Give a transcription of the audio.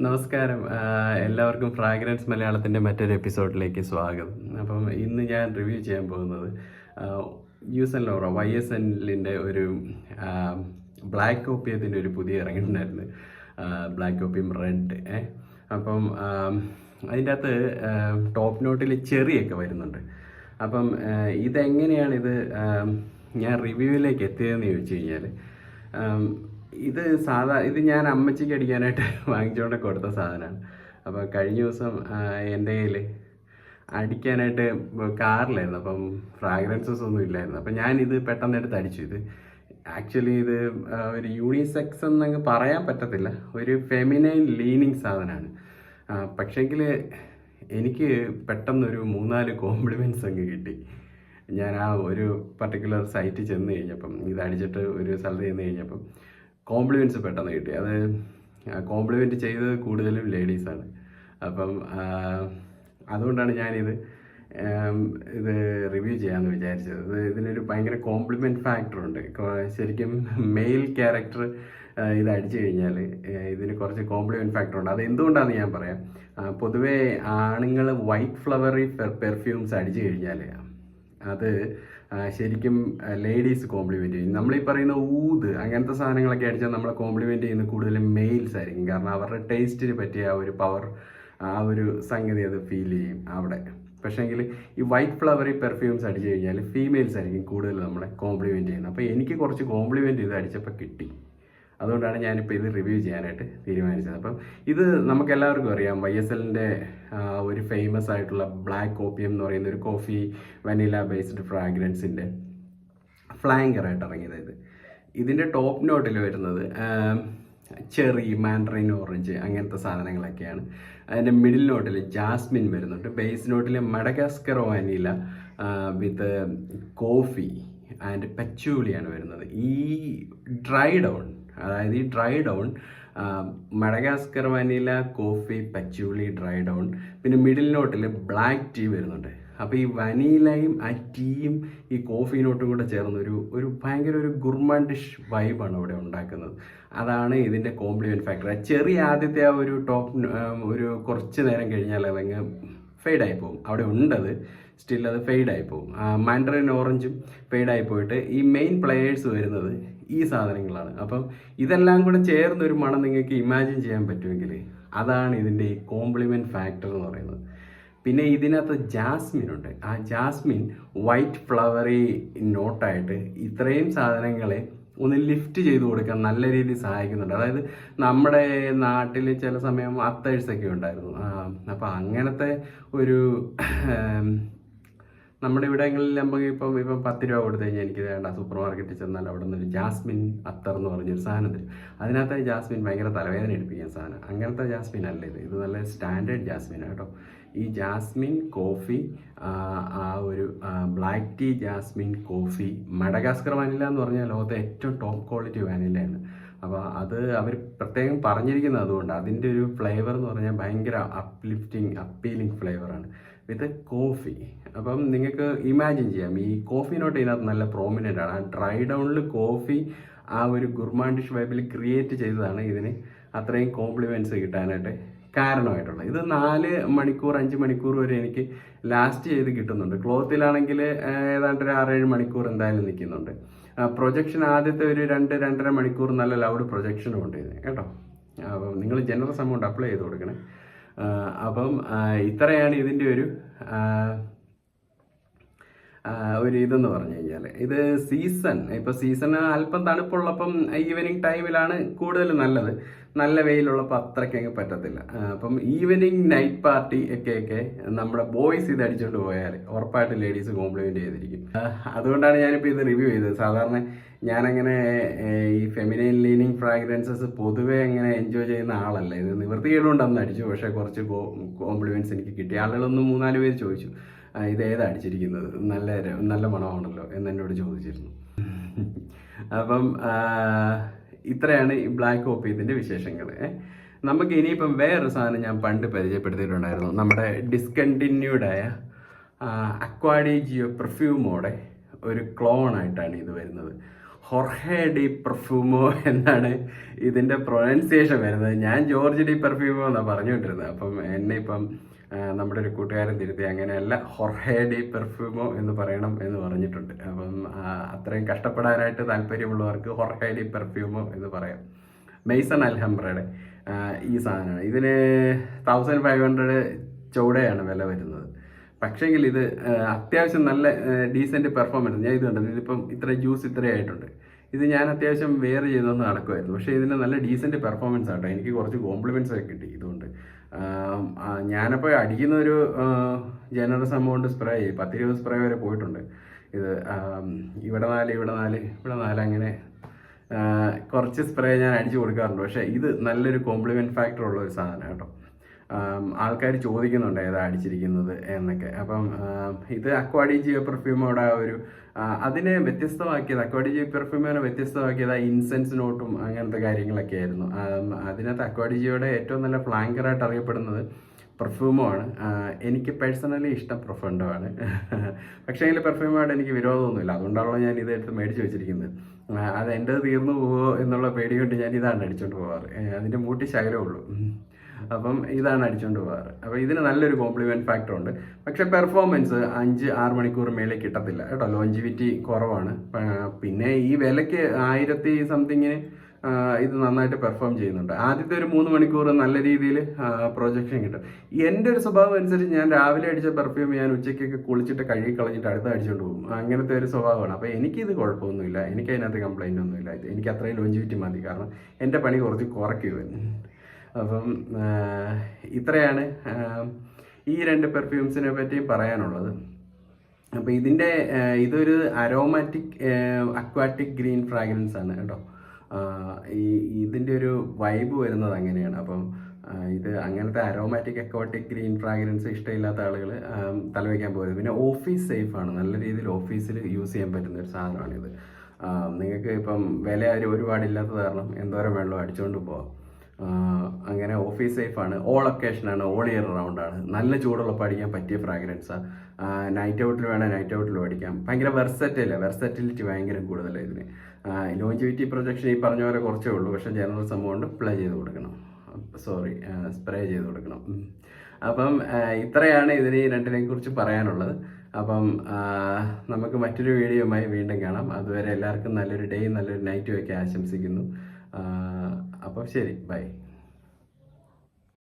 നമസ്കാരം. എല്ലാവർക്കും ഫ്രാഗ്രൻസ് മലയാളത്തിൻ്റെ മറ്റൊരു എപ്പിസോഡിലേക്ക് സ്വാഗതം. അപ്പം ഇന്ന് ഞാൻ റിവ്യൂ ചെയ്യാൻ പോകുന്നത് യൂസ് ആൻഡ് ലോറ YSLൻ്റെ ഒരു ബ്ലാക്ക് ഓപ്പിയത്തിൻ്റെ ഒരു പുതിയ ഇറങ്ങിയിട്ടുണ്ടായിരുന്നു, ബ്ലാക്ക് ഓപ്പിയം റെഡ്. അപ്പം അതിൻ്റെ അകത്ത് ടോപ്പ് നോട്ടിൽ ചെറിയൊക്കെ വരുന്നുണ്ട്. അപ്പം ഇതെങ്ങനെയാണിത് ഞാൻ റിവ്യൂവിലേക്ക് എത്തിയതെന്ന് ചോദിച്ചു കഴിഞ്ഞാൽ, ഇത് ഞാൻ അമ്മച്ചിക്ക് അടിക്കാനായിട്ട് വാങ്ങിച്ചുകൊണ്ട് കൊടുത്ത സാധനമാണ്. അപ്പോൾ കഴിഞ്ഞ ദിവസം എൻ്റെ കയ്യിൽ അടിക്കാനായിട്ട് കാറിലായിരുന്നു. അപ്പം ഫ്രാഗ്രൻസസ് ഒന്നും ഇല്ലായിരുന്നു. അപ്പം ഞാനിത് പെട്ടെന്ന് എടുത്ത് അടിച്ചു. ഇത് ആക്ച്വലി ഇത് ഒരു യൂണിസെക്സ് എന്നങ്ങ് പറയാൻ പറ്റത്തില്ല, ഒരു ഫെമിനൈൻ ലീനിങ് സാധനമാണ്. പക്ഷേങ്കിൽ എനിക്ക് പെട്ടെന്നൊരു 3-4 കോംപ്ലിമെൻറ്റ്സ് അങ്ങ് കിട്ടി. ഞാൻ ആ ഒരു പർട്ടിക്കുലർ സൈറ്റിൽ ചെന്ന് കഴിഞ്ഞപ്പം, ഇത് അടിച്ചിട്ട് ഒരു സ്ഥലത്ത് ചെന്ന് കഴിഞ്ഞപ്പം കോംപ്ലിമെൻറ്റ്സ് പെട്ടെന്ന് കിട്ടി. അത് കോംപ്ലിമെൻറ്റ് ചെയ്തത് കൂടുതലും ലേഡീസാണ്. അപ്പം അതുകൊണ്ടാണ് ഞാനിത് റിവ്യൂ ചെയ്യാമെന്ന് വിചാരിച്ചത്. ഇതിനൊരു ഭയങ്കര കോംപ്ലിമെൻറ്റ് ഫാക്ടറുണ്ട്. ശരിക്കും മെയിൽ ക്യാരക്ടർ ഇത് അടിച്ചു കഴിഞ്ഞാൽ ഇതിന് കുറച്ച് കോംപ്ലിമെൻറ്റ് ഫാക്ടറുണ്ട്. അത് എന്തുകൊണ്ടാണെന്ന് ഞാൻ പറയാം. പൊതുവേ ആണുങ്ങൾ വൈറ്റ് ഫ്ലവറി പെർഫ്യൂംസ് അടിച്ചു കഴിഞ്ഞാൽ അത് ശരിക്കും ലേഡീസ് കോംപ്ലിമെൻറ്റ് ചെയ്യും. നമ്മളീ പറയുന്ന ഊത് അങ്ങനത്തെ സാധനങ്ങളൊക്കെ അടിച്ചാൽ നമ്മളെ കോംപ്ലിമെൻറ്റ് ചെയ്യുന്നത് കൂടുതലും മെയിൽസ് ആയിരിക്കും. കാരണം അവരുടെ ടേസ്റ്റിന് പറ്റിയ ആ ഒരു പവർ, ആ ഒരു സംഗതി അത് ഫീൽ ചെയ്യും അവിടെ. പക്ഷേങ്കിൽ ഈ വൈറ്റ് ഫ്ലവറി പെർഫ്യൂംസ് അടിച്ചു കഴിഞ്ഞാൽ ഫീമെയിൽസ് ആയിരിക്കും കൂടുതൽ നമ്മളെ കോംപ്ലിമെൻറ്റ് ചെയ്യുന്നത്. അപ്പോൾ എനിക്ക് കുറച്ച് കോംപ്ലിമെൻറ്റ് ഇത് അടിച്ചപ്പോൾ കിട്ടി. അതുകൊണ്ടാണ് ഞാനിപ്പോൾ ഇത് റിവ്യൂ ചെയ്യാനായിട്ട് തീരുമാനിച്ചത്. അപ്പം ഇത് നമുക്കെല്ലാവർക്കും അറിയാം, YSLൻ്റെ ഒരു ഫേമസ് ആയിട്ടുള്ള ബ്ലാക്ക് ഓപ്പിയം എന്ന് പറയുന്ന ഒരു കോഫി വനില ബേസ്ഡ് ഫ്രാഗ്രൻസിൻ്റെ ഫ്ലാങ്കറായിട്ട് ഇറങ്ങിയത്. ഇതിൻ്റെ ടോപ്പ് നോട്ടിൽ വരുന്നത് ചെറി, മാൻഡറിൻ ഓറഞ്ച് അങ്ങനത്തെ സാധനങ്ങളൊക്കെയാണ്. അതിൻ്റെ മിഡിൽ നോട്ടിൽ ജാസ്മിൻ വരുന്നുണ്ട്. ബേസ് നോട്ടിൽ Madagascar vanilla with coffee and പച്ചൂലിയാണ് വരുന്നത്. ഈ dry down Madagascar vanilla, coffee, patchouli, dry down. പിന്നെ മിഡിൽ നോട്ടിൽ ബ്ലാക്ക് ടീ വരുന്നുണ്ട്. അപ്പോൾ ഈ വനീലയും ആ ടീയും ഈ കോഫി നോട്ടും കൂടെ ചേർന്ന് ഒരു ഭയങ്കര ഒരു ഗുർമാൻഡിഷ് വൈബാണ് ഇവിടെ ഉണ്ടാക്കുന്നത്. അതാണ് ഇതിൻ്റെ കോംപ്ലിമെൻറ്റ് ഫാക്ടർ. ചെറിയ ആദ്യത്തെ ആ ഒരു ഒരു കുറച്ച് നേരം കഴിഞ്ഞാൽ അതങ്ങ് ഫെയ്ഡായി പോകും. അവിടെ ഉണ്ടത് സ്റ്റിൽ അത് ഫെയ്ഡായി പോകും. മാൻഡറിൻ ഓറഞ്ചും ഫെയ്ഡായി പോയിട്ട് ഈ മെയിൻ പ്ലെയേഴ്സ് വരുന്നത് ഈ സാധനങ്ങളാണ്. അപ്പം ഇതെല്ലാം കൂടെ ചേർന്നൊരു മണം നിങ്ങൾക്ക് ഇമാജിൻ ചെയ്യാൻ പറ്റുമെങ്കിൽ അതാണ് ഇതിൻ്റെ ഈ കോംപ്ലിമെൻറ്റ് ഫാക്ടർ എന്ന് പറയുന്നത്. പിന്നെ ഇതിനകത്ത് ജാസ്മിൻ ഉണ്ട്. ആ ജാസ്മിൻ വൈറ്റ് ഫ്ലവറി നോട്ടായിട്ട് ഇത്രയും സാധനങ്ങളെ ഒന്ന് ലിഫ്റ്റ് ചെയ്ത് കൊടുക്കാൻ നല്ല രീതിയിൽ സഹായിക്കുന്നുണ്ട്. അതായത് നമ്മുടെ നാട്ടിൽ ചില സമയം അത്തേഴ്സൊക്കെ ഉണ്ടായിരുന്നു. അപ്പോൾ അങ്ങനത്തെ ഒരു നമ്മുടെ ഇവിടങ്ങളിൽ നമുക്ക് ഇപ്പം 10 രൂപ കൊടുത്തു കഴിഞ്ഞാൽ എനിക്ക് വേണ്ട സൂപ്പർ മാർക്കറ്റിൽ ചെന്നാൽ അവിടെ നിന്നൊരു ജാസ്മിൻ അത്തർ എന്ന് പറഞ്ഞൊരു സാധനം തരും. അതിനകത്ത് ജാസ്മിൻ ഭയങ്കര തലവേദന എടുപ്പിക്കുന്ന സാധനം. അങ്ങനത്തെ ജാസ്മിൻ അല്ല ഇത് നല്ല സ്റ്റാൻഡേർഡ് ജാസ്മിനാണ് കേട്ടോ. ഈ ജാസ്മിൻ കോഫി, ആ ഒരു black tea, jasmine coffee, Madagascar vanilla എന്ന് പറഞ്ഞാൽ ലോകത്തെ ഏറ്റവും ടോപ്പ് ക്വാളിറ്റി വാനിലയാണ്. അപ്പോൾ അത് അവർ പ്രത്യേകം പറഞ്ഞിരിക്കുന്നത് അതുകൊണ്ട്. അതിൻ്റെ ഒരു ഫ്ലേവർ എന്ന് പറഞ്ഞാൽ ഭയങ്കര അപ്പീലിംഗ് ഫ്ലേവറാണ് വിത്ത് കോഫി. അപ്പം നിങ്ങൾക്ക് ഇമാജിൻ ചെയ്യാം, ഈ കോഫി നോട്ട് ഇതിനകത്ത് നല്ല പ്രോമിനൻ്റ് ആണ്. ആ ഡ്രൈ ഡൗണിൽ കോഫി ആ ഒരു ഗുർമാൻഡിഷ് വൈബിൽ ക്രിയേറ്റ് ചെയ്തതാണ് ഇതിന് അത്രയും കോംപ്ലിമെൻറ്റ്സ് കിട്ടാനായിട്ട് കാരണമായിട്ടുള്ളത്. ഇത് 4 മണിക്കൂർ 5 മണിക്കൂർ വരെ എനിക്ക് ലാസ്റ്റ് ചെയ്ത് കിട്ടുന്നുണ്ട്. ക്ലോത്തിലാണെങ്കിൽ ഏതാണ്ട് ഒരു 6-7 മണിക്കൂർ എന്തായാലും നിൽക്കുന്നുണ്ട്. പ്രൊജക്ഷൻ ആദ്യത്തെ ഒരു 2-2.5 മണിക്കൂർ നല്ല ലൗഡ് പ്രൊജക്ഷനും ഉണ്ട് ഇതിന് കേട്ടോ. അപ്പം നിങ്ങൾ ജനറസ് എമൗണ്ട് അപ്ലൈ ചെയ്ത് കൊടുക്കണേ. അപ്പം ഇത്രയാണ് ഇതിൻ്റെ ഒരു ഇതെന്ന് പറഞ്ഞു കഴിഞ്ഞാൽ, ഇത് സീസൺ അല്പം തണുപ്പുള്ളപ്പം ഈവനിങ് ടൈമിലാണ് കൂടുതൽ നല്ലത്. നല്ല വെയിലുള്ളപ്പോൾ അത്രയ്ക്ക് അങ്ങ് പറ്റത്തില്ല. അപ്പം ഈവനിങ് നൈറ്റ് പാർട്ടി ഒക്കെ നമ്മുടെ ബോയ്സ് ഇത് അടിച്ചുകൊണ്ട് പോയാൽ ഉറപ്പായിട്ട് ലേഡീസ് കോംപ്ലിമെൻറ്റ് ചെയ്തിരിക്കും. അതുകൊണ്ടാണ് ഞാനിപ്പോൾ ഇത് റിവ്യൂ ചെയ്തത്. സാധാരണ ഞാനങ്ങനെ ഈ ഫെമിനൈൻ ലീനിങ് ഫ്രാഗ്രൻസസ് പൊതുവേ അങ്ങനെ എൻജോയ് ചെയ്യുന്ന ആളല്ല. ഇത് നിവൃത്തികളുണ്ടെന്ന് അടിച്ചു, പക്ഷേ കുറച്ച് കോംപ്ലിമെൻറ്റ്സ് എനിക്ക് കിട്ടി. ആളുകളൊന്ന് 3-4 പേര് ചോദിച്ചു, ഇത് ഏതാ അടിച്ചിരിക്കുന്നത്, നല്ല മണമാണല്ലോ എന്നെന്നോട് ചോദിച്ചിരുന്നു. അപ്പം ഇത്രയാണ് ഈ ബ്ലാക്ക് ഓപ്പിയത്തിൻ്റെ വിശേഷങ്ങൾ. നമുക്ക് ഇനിയിപ്പം വേറൊരു സാധനം ഞാൻ പണ്ട് പരിചയപ്പെടുത്തിയിട്ടുണ്ടായിരുന്നു. നമ്മുടെ ഡിസ്കണ്ടിന്യൂഡായ അക്വാ ഡി ജിയോ പെർഫ്യൂമോടെ ഒരു ക്ലോണായിട്ടാണ് ഇത് വരുന്നത്. ഹൊർഹെ ഡി പെർഫ്യൂമോ എന്നാണ് ഇതിൻ്റെ പ്രൊനൗൺസിയേഷൻ വരുന്നത്. ഞാൻ ജോർജ് ഡി പെർഫ്യൂമോ എന്നാണ് പറഞ്ഞുകൊണ്ടിരുന്നത്. അപ്പം എന്നെ ഇപ്പം നമ്മുടെ ഒരു കൂട്ടുകാരൻ തിരുത്തി, അങ്ങനെയല്ല, ഹൊർഹെ ഡി പെർഫ്യൂമോ എന്ന് പറയണം എന്ന് പറഞ്ഞിട്ടുണ്ട്. അപ്പം അത്രയും കഷ്ടപ്പെടാനായിട്ട് താല്പര്യമുള്ളവർക്ക് ഹൊർഹെ ഡി പെർഫ്യൂമോ എന്ന് പറയാം. മെയ്സൺ അൽഹംബ്രയുടെ ഈ സാധനമാണ്. ഇതിന് 1500 ചൗടയാണ് വില വരുന്നത്. പക്ഷേങ്കിൽ ഇത് അത്യാവശ്യം നല്ല ഡീസൻറ്റ് പെർഫോമൻസ്. ഞാൻ ഇത് കണ്ടത്, ഇതിപ്പം ഇത്ര ജ്യൂസ് ഇത്രയായിട്ടുണ്ട്. ഇത് ഞാൻ അത്യാവശ്യം വെയർ ചെയ്തൊന്ന് നടക്കുമായിരുന്നു. പക്ഷേ ഇതിന് നല്ല ഡീസൻറ്റ് പെർഫോമൻസ് ആട്ടോ. എനിക്ക് കുറച്ച് കോംപ്ലിമെൻറ്റ്സ് ഒക്കെ കിട്ടി ഇതുകൊണ്ട്. ഞാനപ്പോൾ അടിക്കുന്ന ഒരു ജനറസ് എമൗണ്ട് സ്പ്രേ 10-20 സ്പ്രേ വരെ പോയിട്ടുണ്ട്. ഇത് ഇവിടെ 4 അങ്ങനെ കുറച്ച് സ്പ്രേ ഞാൻ അടിച്ചു കൊടുക്കാറുണ്ട്. പക്ഷേ ഇത് നല്ലൊരു കോംപ്ലിമെൻറ്റ് ഫാക്ടർ ഉള്ള ഒരു സാധനം കേട്ടോ. ആൾക്കാർ ചോദിക്കുന്നുണ്ട് ഏതാ അടിച്ചിരിക്കുന്നത് എന്നൊക്കെ. അപ്പം ഇത് അക്വാഡി ജിയോ പെർഫ്യൂമോടെ ഒരു അതിനെ വ്യത്യസ്തമാക്കിയത്, അക്വാഡി ജിയോ പെർഫ്യൂമിനെ വ്യത്യസ്തമാക്കിയത് ആ ഇൻസെൻസ് നോട്ടും അങ്ങനത്തെ കാര്യങ്ങളൊക്കെ ആയിരുന്നു. അതിനകത്ത് അക്വാഡി ജിയോയുടെ ഏറ്റവും നല്ല ഫ്ലാങ്കറായിട്ട് അറിയപ്പെടുന്നത് പെർഫ്യൂമോ ആണ്. എനിക്ക് പേഴ്സണലി ഇഷ്ടം പ്രൊഫണ്ടോ ആണ്. പക്ഷേ എങ്കിൽ പെർഫ്യൂമായിട്ട് എനിക്ക് വിരോധമൊന്നുമില്ല. അതുകൊണ്ടാണല്ലോ ഞാൻ ഇതെടുത്ത് മേടിച്ച് വെച്ചിരിക്കുന്നത്. അത് എൻ്റെ തീർന്നു പോവോ എന്നുള്ള പേടി കൊണ്ട് ഞാൻ ഇതാണ് അടിച്ചുകൊണ്ട് പോകാറ്. അതിൻ്റെ മൂട്ടി ശകലമേ ഉള്ളൂ. അപ്പം ഇതാണ് അടിച്ചുകൊണ്ട് പോകാറ്. അപ്പോൾ ഇതിന് നല്ലൊരു കോംപ്ലിമെൻറ്റ് ഫാക്ടർ ഉണ്ട്. പക്ഷേ പെർഫോമൻസ് 5-6 മണിക്കൂർ മേലെ കിട്ടത്തില്ല കേട്ടോ. ലോഞ്ചിവിറ്റി കുറവാണ്. പിന്നെ ഈ വിലയ്ക്ക് 1000 സംതിങ്ങിന് ഇത് നന്നായിട്ട് പെർഫോം ചെയ്യുന്നുണ്ട്. ആദ്യത്തെ ഒരു 3 മണിക്കൂർ നല്ല രീതിയിൽ പ്രൊജക്ഷൻ കിട്ടും. എൻ്റെ ഒരു സ്വഭാവം അനുസരിച്ച് ഞാൻ രാവിലെ അടിച്ച പെർഫ്യൂം ഞാൻ ഉച്ചയ്ക്കൊക്കെ കുളിച്ചിട്ട് കഴുകി കളഞ്ഞിട്ട് അടുത്ത അടിച്ചുകൊണ്ട് പോകും. അങ്ങനത്തെ ഒരു സ്വഭാവമാണ്. അപ്പോൾ എനിക്കിത് കുഴപ്പമൊന്നുമില്ല. എനിക്ക് അതിനകത്ത് കംപ്ലൈൻ്റ് ഒന്നുമില്ല. എനിക്ക് അത്രയും ലോഞ്ചിവിറ്റി മതി. കാരണം എൻ്റെ പണി കുറച്ച് കുറയ്ക്കുവാൻ. അപ്പം ഇത്രയാണ് ഈ 2 പെർഫ്യൂംസിനെ പറ്റിയും പറയാനുള്ളത്. അപ്പോൾ ഇതൊരു അരോമാറ്റിക് അക്വാറ്റിക് ഗ്രീൻ ഫ്രാഗ്രൻസ് ആണ് കേട്ടോ. ഇതിൻ്റെ ഒരു വൈബ് വരുന്നത് അങ്ങനെയാണ്. അപ്പം ഇത് അങ്ങനത്തെ അരോമാറ്റിക് അക്വാട്ടിക് ഗ്രീൻ ഫ്രാഗ്രൻസ് ഇഷ്ടമില്ലാത്ത ആളുകൾ തലവയ്ക്കാൻ പോകരുത്. പിന്നെ ഓഫീസ് സേഫാണ്. നല്ല രീതിയിൽ ഓഫീസിൽ യൂസ് ചെയ്യാൻ പറ്റുന്ന ഒരു സാധനമാണിത്. നിങ്ങൾക്ക് ഇപ്പം വില ഒരുപാടില്ലാത്തത് കാരണം എന്തോരം വെള്ളം അടിച്ചുകൊണ്ട് പോവാം. അങ്ങനെ ഓഫീസ് സേഫാണ്. ഓൾ ഒക്കേഷനാണ്, ഓൾ ഇയർ റൗണ്ടാണ്. നല്ല ചൂടുള്ളപ്പോൾ അടിക്കാൻ പറ്റിയ ഫ്രാഗ്രൻസാണ്. നൈറ്റ് ഔട്ടിൽ വേണേൽ നൈറ്റ് ഔട്ടിലും അടിക്കാം. ഭയങ്കര വെർസറ്റിലിറ്റി ഭയങ്കര കൂടുതലാണ് ഇതിന്. ലോഞ്ചിവിറ്റി പ്രൊജക്ഷൻ ഈ പറഞ്ഞ പോലെ കുറച്ചേ ഉള്ളൂ. പക്ഷേ ജനറൽ എമൗണ്ട് സ്പ്രേ ചെയ്ത് കൊടുക്കണം. അപ്പം ഇത്രയാണ് ഇതിന് ഈ 2നെ കുറിച്ച് പറയാനുള്ളത്. അപ്പം നമുക്ക് മറ്റൊരു വീഡിയോയുമായി വീണ്ടും കാണാം. അതുവരെ എല്ലാവർക്കും നല്ലൊരു ഡേയും നല്ലൊരു നൈറ്റും ഒക്കെ ആശംസിക്കുന്നു. അപ്പോൾ ശരി, ബൈ.